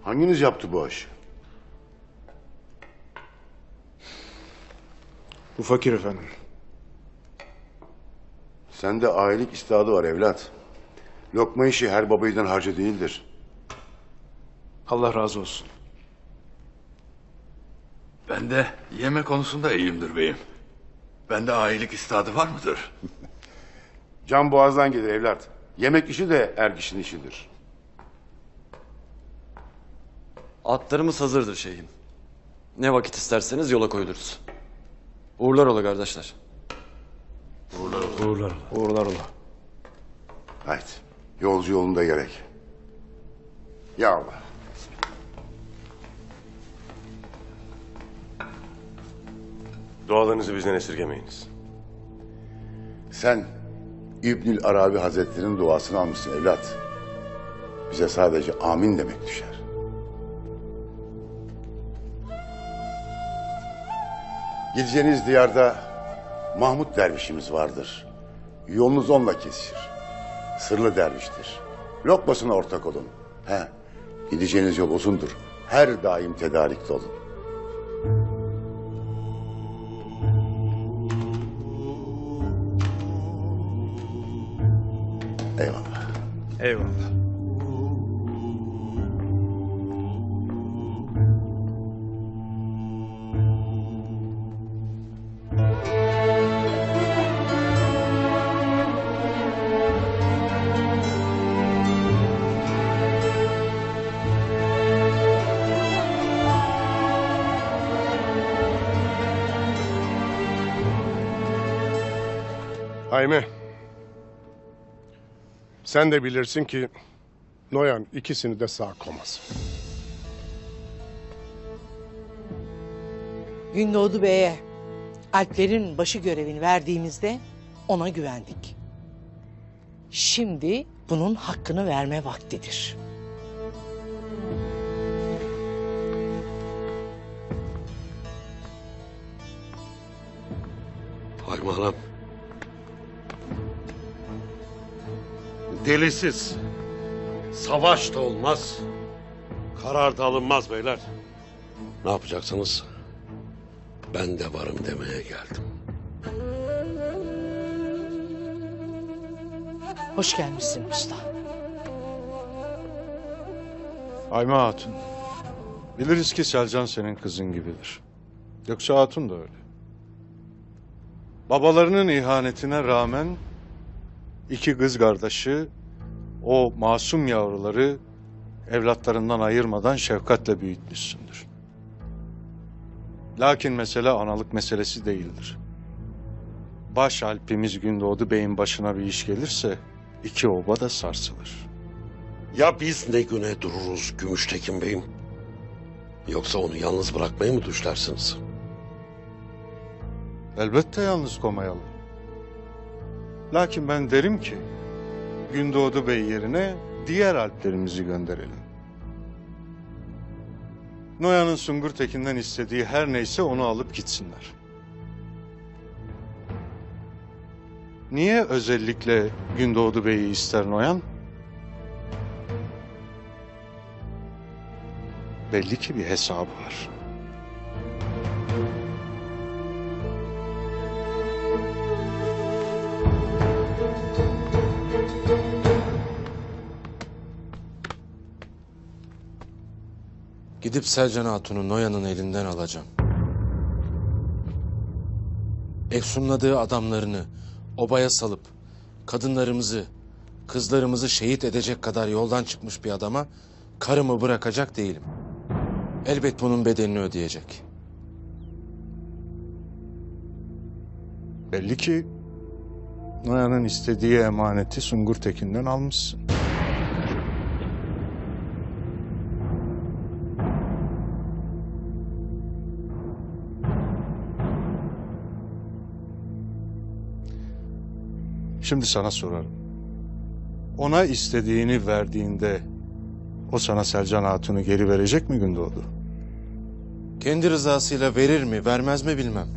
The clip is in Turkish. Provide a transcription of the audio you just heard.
Hanginiz yaptı bu aşı? Bu fakir efendim. Sende ailelik istidadı var evlat. Lokma işi her baba yiğidin harcı değildir. Allah razı olsun. Ben de yeme konusunda iyiyimdir beyim. Bende ailelik istidadı var mıdır? Can boğazdan gelir evlat. Yemek işi de er kişinin işidir. Atlarımız hazırdır şeyhim. Ne vakit isterseniz yola koyuluruz. Uğurlar ola kardeşler. Uğurlar ola. Haydi. Yolcu yolunda gerek. Ya Allah. Dualarınızı bizden esirgemeyiniz. Sen İbnül Arabi Hazretleri'nin duasını almışsın evlat. Bize sadece amin demek düşer. Gideceğiniz diyarda Mahmut dervişimiz vardır. Yolunuz onunla kesişir. Sırlı derviştir. Lokmasına ortak olun. Gideceğiniz yol uzundur. Her daim tedarikte olun. Eyvallah. Eyvallah. Hayme, sen de bilirsin ki Noyan ikisini de sağ komaz. Gündoğdu Bey'e Alplerin başı görevini verdiğimizde ona güvendik. Şimdi bunun hakkını verme vaktidir. Hayme Hanım. Delisiz. Savaş da olmaz. Karar da alınmaz beyler. Ne yapacaksınız? Ben de varım demeye geldim. Hoş gelmişsin usta. Ayma Hatun. Biliriz ki Selcan senin kızın gibidir. Yoksa Hatun da öyle. Babalarının ihanetine rağmen iki kız kardeşi o masum yavruları evlatlarından ayırmadan şefkatle büyütmüşsündür. Lakin mesele analık meselesi değildir. Baş Alpimiz Gündoğdu Bey'in başına bir iş gelirse iki oba da sarsılır. Ya biz ne güne dururuz Gümüştekin Bey'im? Yoksa onu yalnız bırakmayı mı düşlersiniz? Elbette yalnız komayalım. Lakin ben derim ki Gündoğdu Bey yerine diğer alplerimizi gönderelim. Noyan'ın Sungurtekin'den istediği her neyse onu alıp gitsinler. Niye özellikle Gündoğdu Bey'i ister Noyan? Belli ki bir hesabı var. Gidip Selcan Hatun'u Noyan'ın elinden alacağım. Efsunladığı adamlarını obaya salıp kadınlarımızı, kızlarımızı şehit edecek kadar yoldan çıkmış bir adama karımı bırakacak değilim. Elbet bunun bedelini ödeyecek. Belli ki Noyan'ın istediği emaneti Sungurtekin'den almışsın. Şimdi sana sorarım. Ona istediğini verdiğinde o sana Selcan Hatun'u geri verecek mi Gündoğdu? Kendi rızasıyla verir mi, vermez mi bilmem.